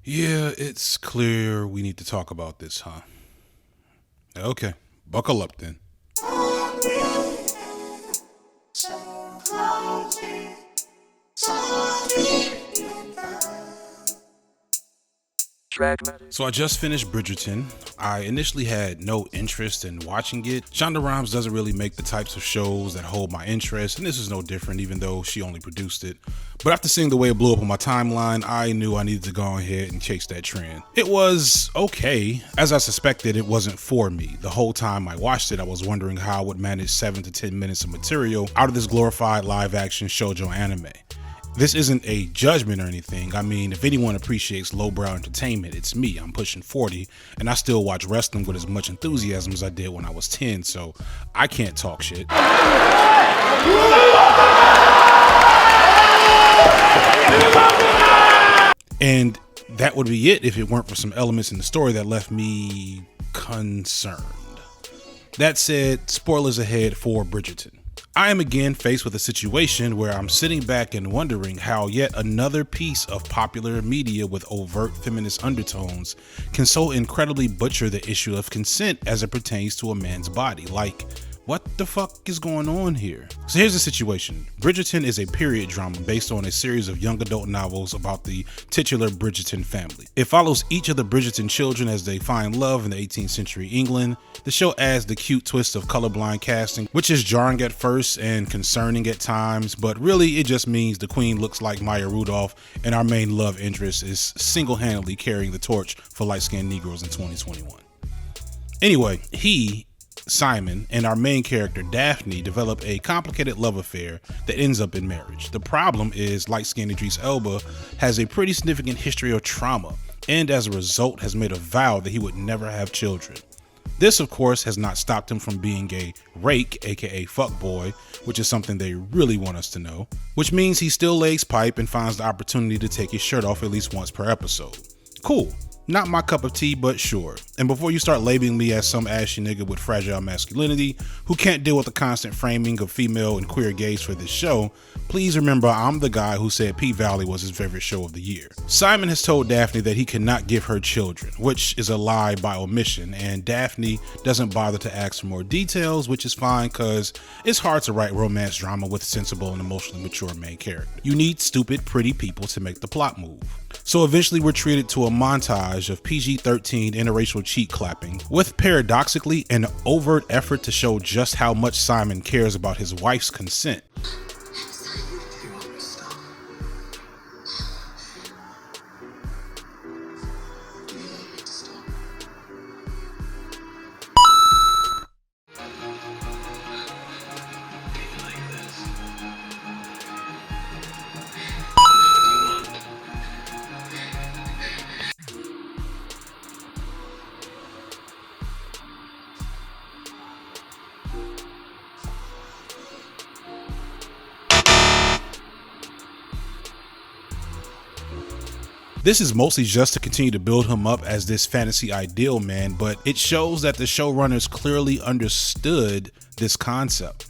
Yeah, it's clear we need to talk about this, huh? Okay, buckle up then. So I just finished Bridgerton. I initially had no interest in watching it. Shonda Rhimes doesn't really make the types of shows that hold my interest, and this is no different even though she only produced it. But after seeing the way it blew up on my timeline, I knew I needed to go ahead and chase that trend. It was okay. As I suspected, it wasn't for me. The whole time I watched it, I was wondering how I would manage 7 to 10 minutes of material out of this glorified live action shoujo anime. This isn't a judgment or anything. I mean, if anyone appreciates lowbrow entertainment, it's me. I'm pushing 40, and I still watch wrestling with as much enthusiasm as I did when I was 10, so I can't talk shit. And that would be it if it weren't for some elements in the story that left me concerned. That said, spoilers ahead for Bridgerton. I am again faced with a situation where I'm sitting back and wondering how yet another piece of popular media with overt feminist undertones can so incredibly butcher the issue of consent as it pertains to a man's body. Like, what the fuck is going on here? So here's the situation. Bridgerton is a period drama based on a series of young adult novels about the titular Bridgerton family. It follows each of the Bridgerton children as they find love in the 18th century England. The show adds the cute twist of colorblind casting, which is jarring at first and concerning at times, but really it just means the queen looks like Maya Rudolph and our main love interest is single-handedly carrying the torch for light-skinned Negroes in 2021. Anyway, Simon and our main character Daphne develop a complicated love affair that ends up in marriage. The problem is light-skinned Idris Elba has a pretty significant history of trauma and as a result has made a vow that he would never have children. This of course has not stopped him from being a rake, aka fuckboy, which is something they really want us to know, which means he still lays pipe and finds the opportunity to take his shirt off at least once per episode. Cool. Not my cup of tea, but sure. And before you start labeling me as some ashy nigga with fragile masculinity who can't deal with the constant framing of female and queer gaze for this show, please remember I'm the guy who said P-Valley was his favorite show of the year. Simon has told Daphne that he cannot give her children, which is a lie by omission, and Daphne doesn't bother to ask for more details, which is fine because it's hard to write romance drama with a sensible and emotionally mature main character. You need stupid, pretty people to make the plot move. So eventually we're treated to a montage of PG-13 interracial cheek clapping with paradoxically an overt effort to show just how much Simon cares about his wife's consent. This is mostly just to continue to build him up as this fantasy ideal man, but it shows that the showrunners clearly understood this concept.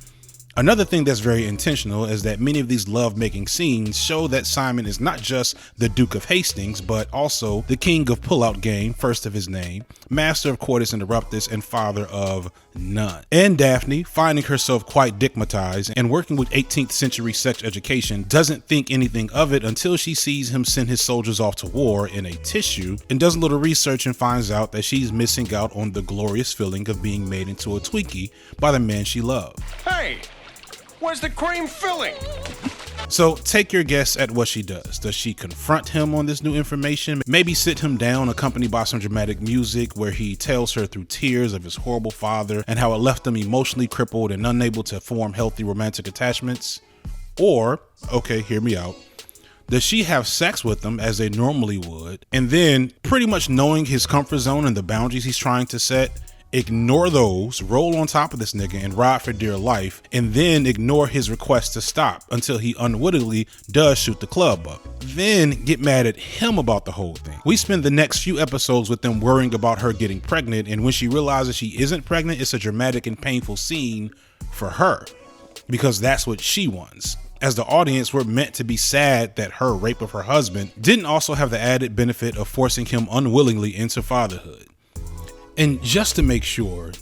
Another thing that's very intentional is that many of these love-making scenes show that Simon is not just the Duke of Hastings, but also the king of pull-out game, first of his name, master of coitus interruptus, and father of none. And Daphne, finding herself quite digmatized and working with 18th century sex education, doesn't think anything of it until she sees him send his soldiers off to war in a tissue and does a little research and finds out that she's missing out on the glorious feeling of being made into a Twinkie by the man she loved. Hey! Where's the cream filling? So take your guess at what she does. Does she confront him on this new information? Maybe sit him down accompanied by some dramatic music where he tells her through tears of his horrible father and how it left him emotionally crippled and unable to form healthy romantic attachments? Or, okay, hear me out. Does she have sex with him as they normally would and then, pretty much knowing his comfort zone and the boundaries he's trying to set, ignore those, roll on top of this nigga and ride for dear life, and then ignore his request to stop until he unwittingly does shoot the club up. Then get mad at him about the whole thing. We spend the next few episodes with them worrying about her getting pregnant, and when she realizes she isn't pregnant, it's a dramatic and painful scene for her, because that's what she wants. as the audience we're meant to be sad that her rape of her husband didn't also have the added benefit of forcing him unwillingly into fatherhood. And just to make sure,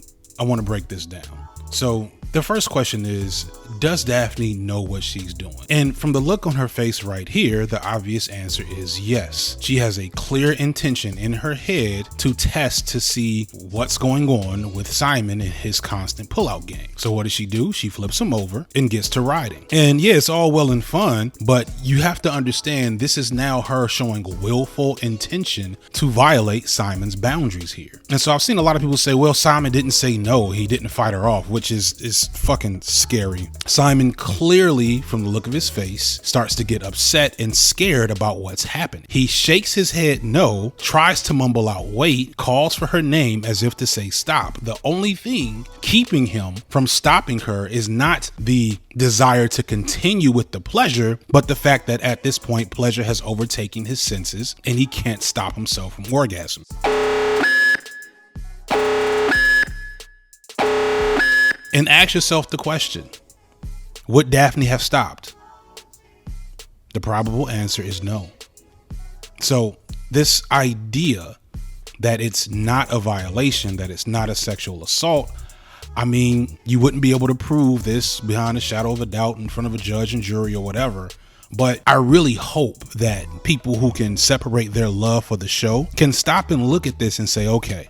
I want to break this down. So the first question is, does Daphne know what she's doing? And from the look on her face right here, the obvious answer is yes. She has a clear intention in her head to test to see what's going on with Simon and his constant pullout game. So what does she do? She flips him over and gets to riding. And yeah, it's all well and fun, but you have to understand this is now her showing willful intention to violate Simon's boundaries here. And so I've seen a lot of people say, well, Simon didn't say no, he didn't fight her off, which is fucking scary. Simon clearly, from the look of his face, starts to get upset and scared about what's happened. He shakes his head no, tries to mumble out wait, calls for her name as if to say stop. The only thing keeping him from stopping her is not the desire to continue with the pleasure, but the fact that at this point pleasure has overtaken his senses and he can't stop himself from orgasm. And ask yourself the question, would Daphne have stopped? The probable answer is no. So this idea that it's not a violation, that it's not a sexual assault, I mean, you wouldn't be able to prove this behind a shadow of a doubt in front of a judge and jury or whatever. But I really hope that people who can separate their love for the show can stop and look at this and say, okay,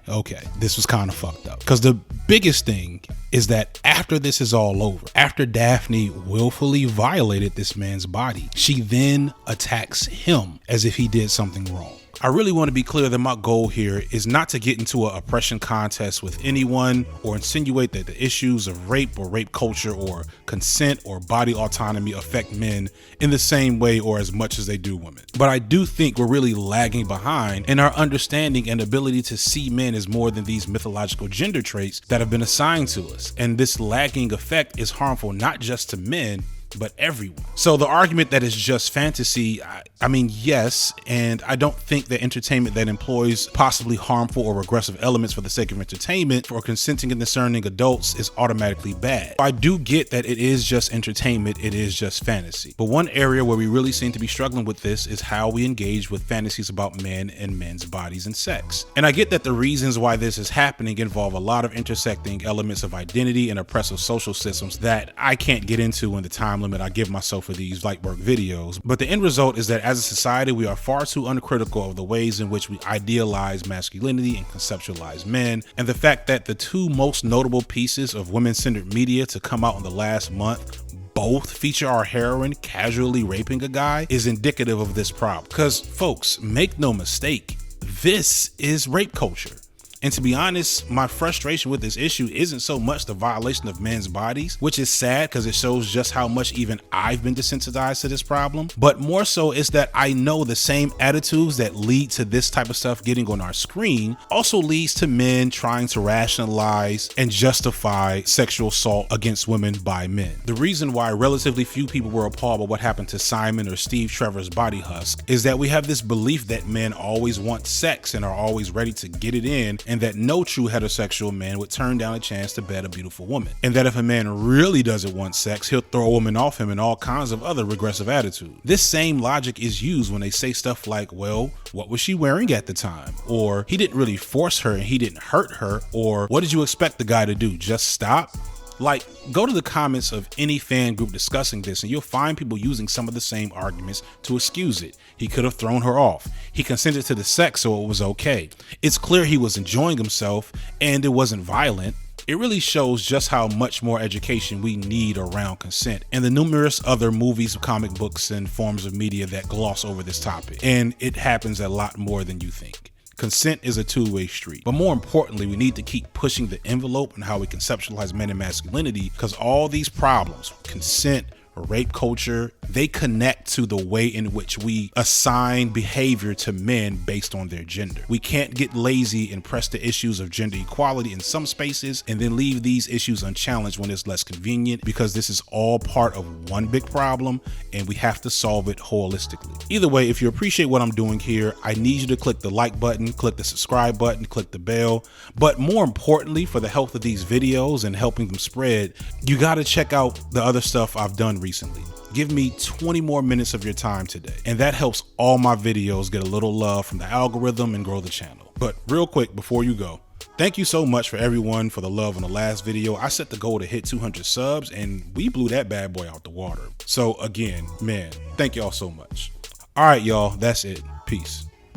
this was kind of fucked up. Because the biggest thing is that after this is all over, after Daphne willfully violated this man's body, she then attacks him as if he did something wrong. I really want to be clear that my goal here is not to get into an oppression contest with anyone or insinuate that the issues of rape or rape culture or consent or body autonomy affect men in the same way or as much as they do women. But I do think we're really lagging behind in our understanding and ability to see men as more than these mythological gender traits that have been assigned to us. And this lagging effect is harmful not just to men, but everyone. So the argument that it's just fantasy, I mean, yes, and I don't think that entertainment that employs possibly harmful or regressive elements for the sake of entertainment for consenting and discerning adults is automatically bad. I do get that it is just entertainment, it is just fantasy. But one area where we really seem to be struggling with this is how we engage with fantasies about men and men's bodies and sex. And I get that the reasons why this is happening involve a lot of intersecting elements of identity and oppressive social systems that I can't get into in the time limit I give myself for these light work videos. But the end result is that as a society, we are far too uncritical of the ways in which we idealize masculinity and conceptualize men. And the fact that the two most notable pieces of women-centered media to come out in the last month both feature our heroine casually raping a guy is indicative of this problem. Because folks, make no mistake, this is rape culture. And to be honest, my frustration with this issue isn't so much the violation of men's bodies, which is sad because it shows just how much even I've been desensitized to this problem, but more so is that I know the same attitudes that lead to this type of stuff getting on our screen also leads to men trying to rationalize and justify sexual assault against women by men. The reason why relatively few people were appalled by what happened to Simon or Steve Trevor's body husk is that we have this belief that men always want sex and are always ready to get it in, and that no true heterosexual man would turn down a chance to bed a beautiful woman. And that if a man really doesn't want sex, he'll throw a woman off him and all kinds of other regressive attitudes. This same logic is used when they say stuff like, well, what was she wearing at the time? Or he didn't really force her and he didn't hurt her. Or what did you expect the guy to do? Just stop? Like, go to the comments of any fan group discussing this and you'll find people using some of the same arguments to excuse it. He could have thrown her off. He consented to the sex, so it was okay. It's clear he was enjoying himself and it wasn't violent. It really shows just how much more education we need around consent and the numerous other movies, comic books, and forms of media that gloss over this topic. And it happens a lot more than you think. Consent is a two-way street. But more importantly, we need to keep pushing the envelope on how we conceptualize men and masculinity, because all these problems, consent, rape culture, they connect to the way in which we assign behavior to men based on their gender. We can't get lazy and press the issues of gender equality in some spaces and then leave these issues unchallenged when it's less convenient, because this is all part of one big problem and we have to solve it holistically. Either way, if you appreciate what I'm doing here, I need you to click the like button, click the subscribe button, click the bell. But more importantly, for the health of these videos and helping them spread, you got to check out the other stuff I've done recently. Give me 20 more minutes of your time today, and that helps all my videos get a little love from the algorithm and grow the channel. But real quick before you go, thank you so much for everyone for the love on the last video. I set the goal to hit 200 subs and we blew that bad boy out the water. So again, man, thank y'all so much. All right, y'all, that's it. Peace.